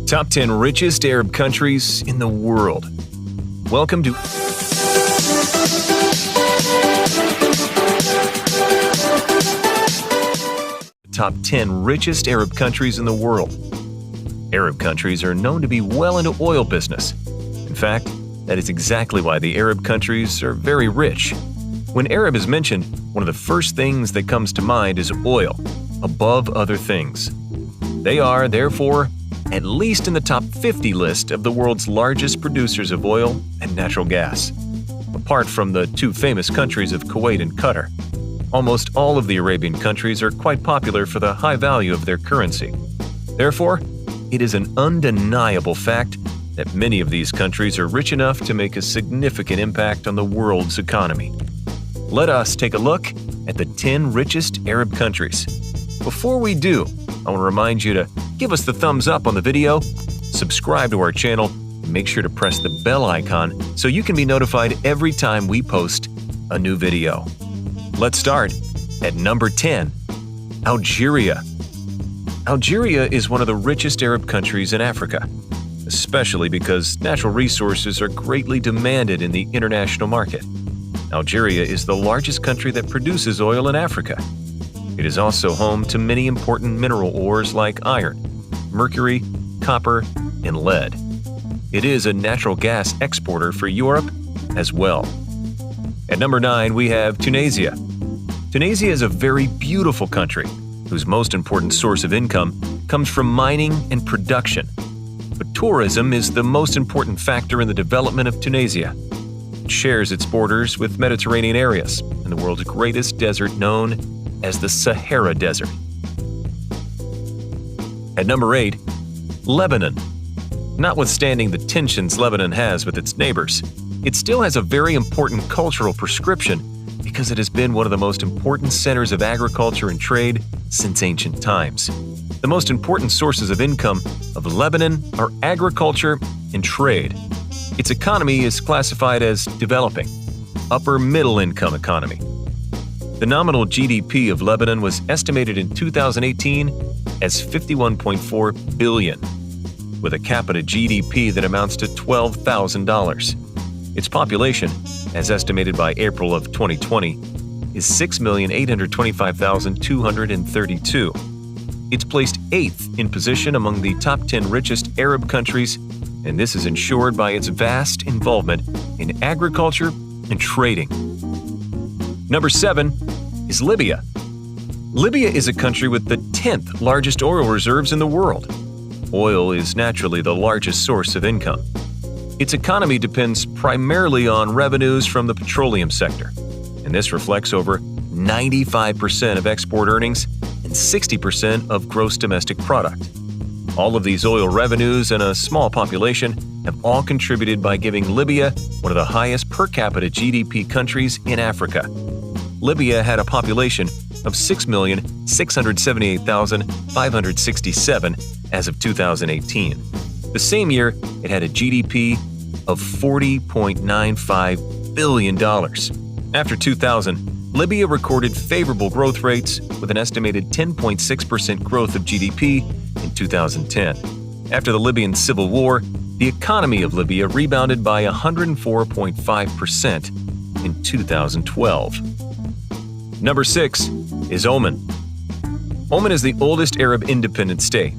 Top 10 richest Arab countries in the world. Welcome to Top 10 richest Arab countries in the world. Arab countries are known to be well into oil business. In fact, that is exactly why the Arab countries are very rich. When Arab is mentioned, one of the first things that comes to mind is oil, above other things. They are, therefore, at least in the top 50 list of the world's largest producers of oil and natural gas. Apart from the two famous countries of Kuwait and Qatar, almost all of the Arabian countries are quite popular for the high value of their currency. Therefore, it is an undeniable fact that many of these countries are rich enough to make a significant impact on the world's economy. Let us take a look at the 10 richest Arab countries. Before we do, I want to remind you to give us the thumbs up on the video, subscribe to our channel, and make sure to press the bell icon so you can be notified every time we post a new video. Let's start at number 10, Algeria. Algeria is one of the richest Arab countries in Africa, especially because natural resources are greatly demanded in the international market. Algeria is the largest country that produces oil in Africa. It is also home to many important mineral ores like iron, mercury, copper, and lead. It is a natural gas exporter for Europe as well. At number 9, we have Tunisia. Tunisia is a very beautiful country whose most important source of income comes from mining and production. But tourism is the most important factor in the development of Tunisia. It shares its borders with Mediterranean areas and the world's greatest desert known as the Sahara Desert. At number 8, Lebanon. Notwithstanding the tensions Lebanon has with its neighbors, it still has a very important cultural prescription because it has been one of the most important centers of agriculture and trade since ancient times. The most important sources of income of Lebanon are agriculture and trade. Its economy is classified as developing, upper middle income economy. The nominal GDP of Lebanon was estimated in 2018 as $51.4 billion, with a capita GDP that amounts to $12,000. Its population, as estimated by April of 2020, is 6,825,232. It's placed 8th in position among the top 10 richest Arab countries, and this is ensured by its vast involvement in agriculture and trading. Number 7 is Libya. Libya is a country with the 10th largest oil reserves in the world. Oil is naturally the largest source of income. Its economy depends primarily on revenues from the petroleum sector, and this reflects over 95% of export earnings and 60% of gross domestic product. All of these oil revenues and a small population have all contributed by giving Libya one of the highest per capita GDP countries in Africa. Libya had a population of 6,678,567 as of 2018. The same year, it had a GDP of $40.95 billion. After 2000, Libya recorded favorable growth rates with an estimated 10.6% growth of GDP in 2010. After the Libyan civil war, the economy of Libya rebounded by 104.5% in 2012. Number 6 is Oman. Oman is the oldest Arab independent state.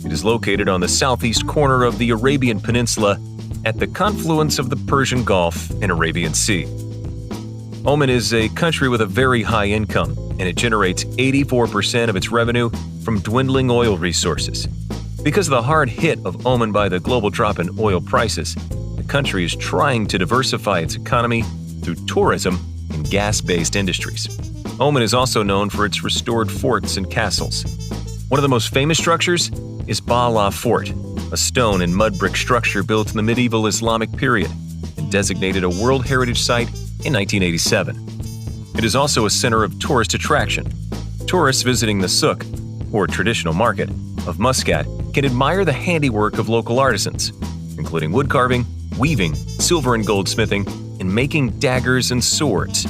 It is located on the southeast corner of the Arabian Peninsula at the confluence of the Persian Gulf and Arabian Sea. Oman is a country with a very high income, and it generates 84% of its revenue from dwindling oil resources. Because of the hard hit of Oman by the global drop in oil prices, the country is trying to diversify its economy through tourism and gas-based industries. Oman is also known for its restored forts and castles. One of the most famous structures is Bala Fort, a stone and mud brick structure built in the medieval Islamic period and designated a World Heritage Site in 1987. It is also a center of tourist attraction. Tourists visiting the souk, or traditional market, of Muscat can admire the handiwork of local artisans, including wood carving, weaving, silver and goldsmithing, and making daggers and swords.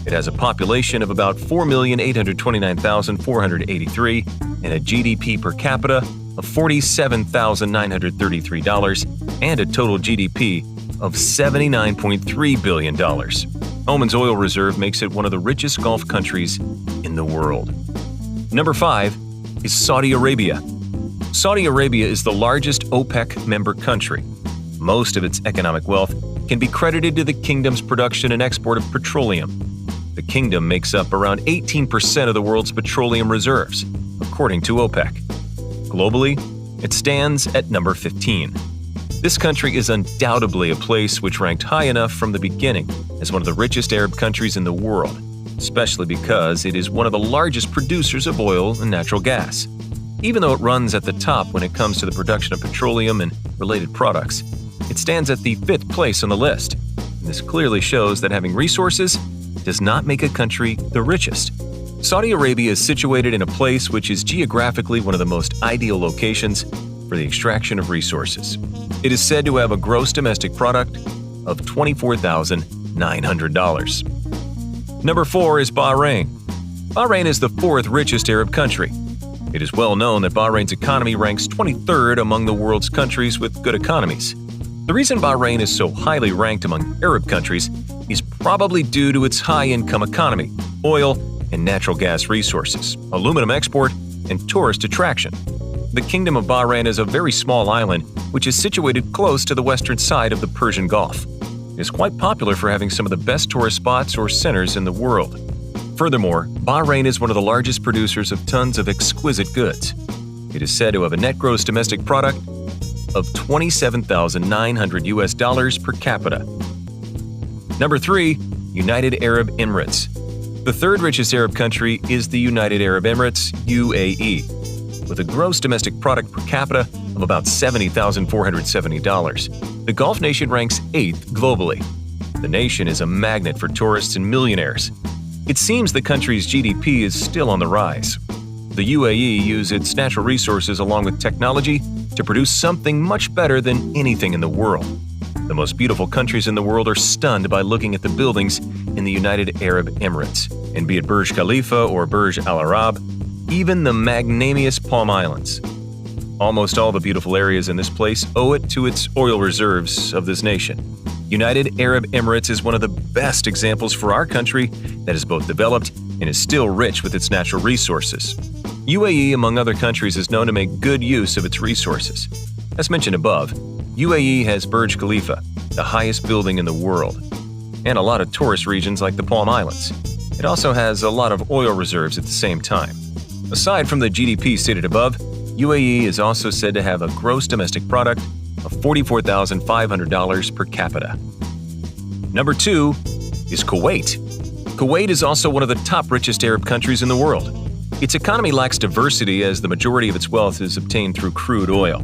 It has a population of about 4,829,483 and a GDP per capita of $47,933 and a total GDP of $79.3 billion. Oman's oil reserve makes it one of the richest Gulf countries in the world. Number 5 is Saudi Arabia. Saudi Arabia is the largest OPEC member country. Most of its economic wealth can be credited to the kingdom's production and export of petroleum. The kingdom makes up around 18% of the world's petroleum reserves, according to OPEC. Globally, it stands at number 15. This country is undoubtedly a place which ranked high enough from the beginning as one of the richest Arab countries in the world, especially because it is one of the largest producers of oil and natural gas. Even though it runs at the top when it comes to the production of petroleum and related products, it stands at the 5th place on the list. This clearly shows that having resources does not make a country the richest. Saudi Arabia is situated in a place which is geographically one of the most ideal locations for the extraction of resources. It is said to have a gross domestic product of $24,900. Number 4 is Bahrain. Bahrain is the 4th richest Arab country. It is well known that Bahrain's economy ranks 23rd among the world's countries with good economies. The reason Bahrain is so highly ranked among Arab countries is probably due to its high-income economy, oil and natural gas resources, aluminum export, and tourist attraction. The Kingdom of Bahrain is a very small island which is situated close to the western side of the Persian Gulf. It is quite popular for having some of the best tourist spots or centers in the world. Furthermore, Bahrain is one of the largest producers of tons of exquisite goods. It is said to have a net gross domestic product of $27,900 per capita. Number 3, United Arab Emirates. The 3rd richest Arab country is the United Arab Emirates, UAE, with a gross domestic product per capita of about $70,470. The Gulf nation ranks 8th globally. The nation is a magnet for tourists and millionaires. It seems the country's GDP is still on the rise. The UAE uses its natural resources along with technology to produce something much better than anything in the world. The most beautiful countries in the world are stunned by looking at the buildings in the United Arab Emirates, and be it Burj Khalifa or Burj Al Arab, even the magnanimous Palm Islands. Almost all the beautiful areas in this place owe it to its oil reserves of this nation. United Arab Emirates is one of the best examples for our country that is both developed and is still rich with its natural resources. UAE, among other countries, is known to make good use of its resources. As mentioned above, UAE has Burj Khalifa, the highest building in the world, and a lot of tourist regions like the Palm Islands. It also has a lot of oil reserves at the same time. Aside from the GDP stated above, UAE is also said to have a gross domestic product of $44,500 per capita. Number 2 is Kuwait. Kuwait is also one of the top richest Arab countries in the world. Its economy lacks diversity as the majority of its wealth is obtained through crude oil.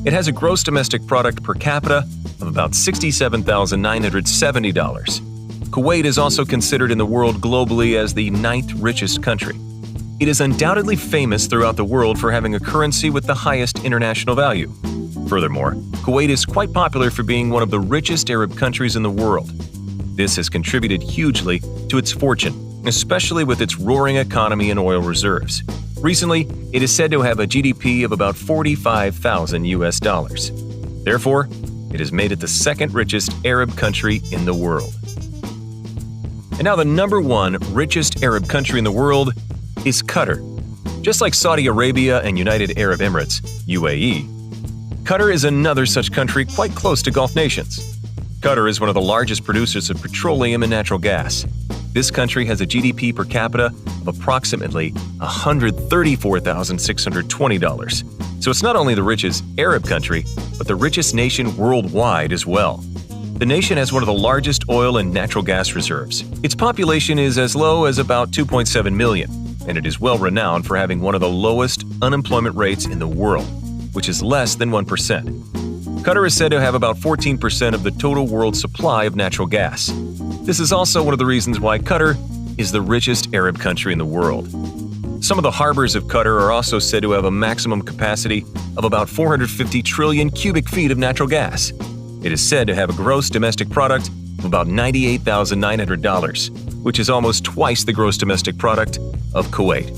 It has a gross domestic product per capita of about $67,970. Kuwait is also considered in the world globally as the 9th richest country. It is undoubtedly famous throughout the world for having a currency with the highest international value. Furthermore, Kuwait is quite popular for being one of the richest Arab countries in the world. This has contributed hugely to its fortune, especially with its roaring economy and oil reserves. Recently, it is said to have a GDP of about $45,000. Therefore, it has made it the 2nd richest Arab country in the world. And now the number 1 richest Arab country in the world is Qatar. Just like Saudi Arabia and United Arab Emirates, UAE, Qatar is another such country quite close to Gulf nations. Qatar is one of the largest producers of petroleum and natural gas. This country has a GDP per capita of approximately $134,620. So it's not only the richest Arab country, but the richest nation worldwide as well. The nation has one of the largest oil and natural gas reserves. Its population is as low as about 2.7 million, and it is well renowned for having one of the lowest unemployment rates in the world, which is less than 1%. Qatar is said to have about 14% of the total world supply of natural gas. This is also one of the reasons why Qatar is the richest Arab country in the world. Some of the harbors of Qatar are also said to have a maximum capacity of about 450 trillion cubic feet of natural gas. It is said to have a gross domestic product of about $98,900, which is almost twice the gross domestic product of Kuwait.